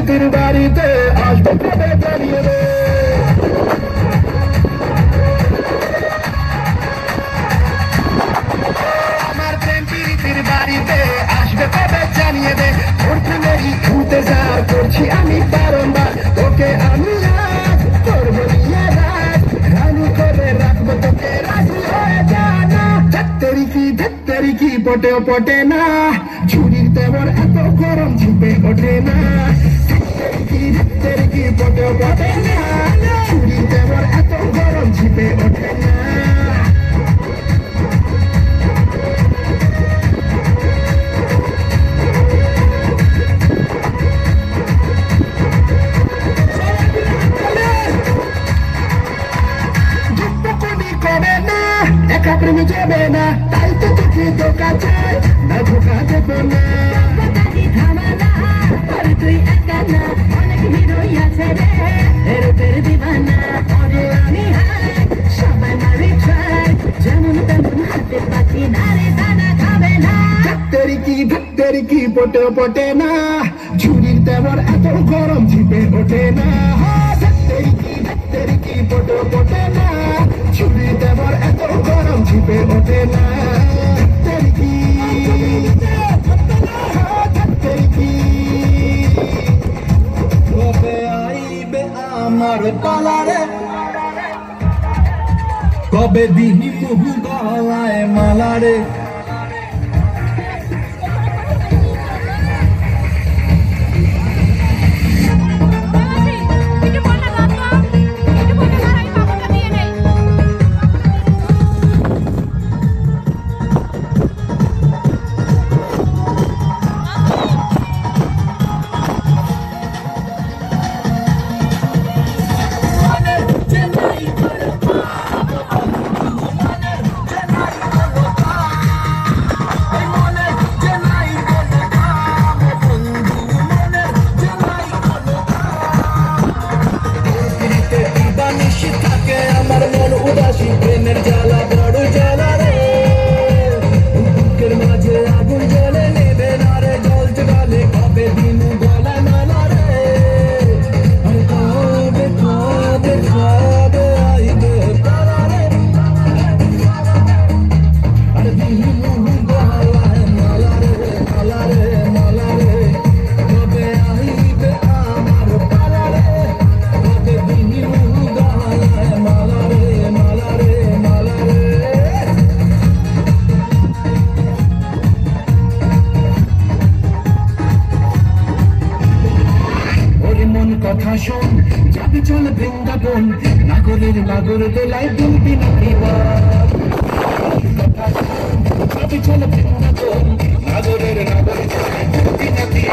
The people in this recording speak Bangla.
প্রীতির বাড়িতে আসবে কবে জানিয়ে দে। আমার প্রেম প্রীতির বাড়িতে আসবে কবে জানিয়ে দে। তোর প্রেমেরই ইন্তজার করছি আমি বারংবার। তোকে আমি রাখ করবো নিয়ে রাখ, রানী করে রাখবো তোকে, রাজি হয়ে যা না। ধাত্তেরি কি পটেও পটে না, ছুরির তেমন এত গরম ঝুপে ওঠে না। ধাত্তেরি কি পটেও পটে না, ছুরির তেমন এত গরম ঝুপে ওঠে না। একা প্রেমে যাবে না, তাই তো তোকে ধোকা চাই না, ধোকা দেবো না। তুই একা না, অনেক হিরোই আছে রে রূপের দিবানা। আমি সবাই মারি ট্রাই, যেমন তেমন হাতে পাখি না রে, দানা খাবে না। ধাত্তেরি কি পটেও পটে না, ঝুড়ির তেমন এত গরম ঝিপে ওঠে না। ধাত্তেরি কি পটেও পটে না, ঝুড়ির তেমন এত গরম ঝিপে ওঠে না। ধাত্তেরি কি কবে আইবে আমার পালারে, কবে দিহি বহু গলায় মালারে। আমার মন উদাসী, প্রেমের জ্বালা বড় জ্বালা রে, বুকের মাঝে আগুন জ্বলে নেবে না রে, জ্বলতে গলে কবে দিন গলা মালা রে। কবে কবে কবে আইবে তারা রে, আর দিন গলায় মালা রে, মালা রে, মালা রে। কবে আইবে আমার পালা রে, কবে দিন গলায় মালা রে, মালা রে, মালা রে। ওরে মন কথা শোন, যাবি চল বৃন্দাবন, নাগরের নাগর দোলায় দুলবি না বিমান। যাবি চল বৃন্দাবন, নাগরের নাগর দোলায় দুলবি না বিমান।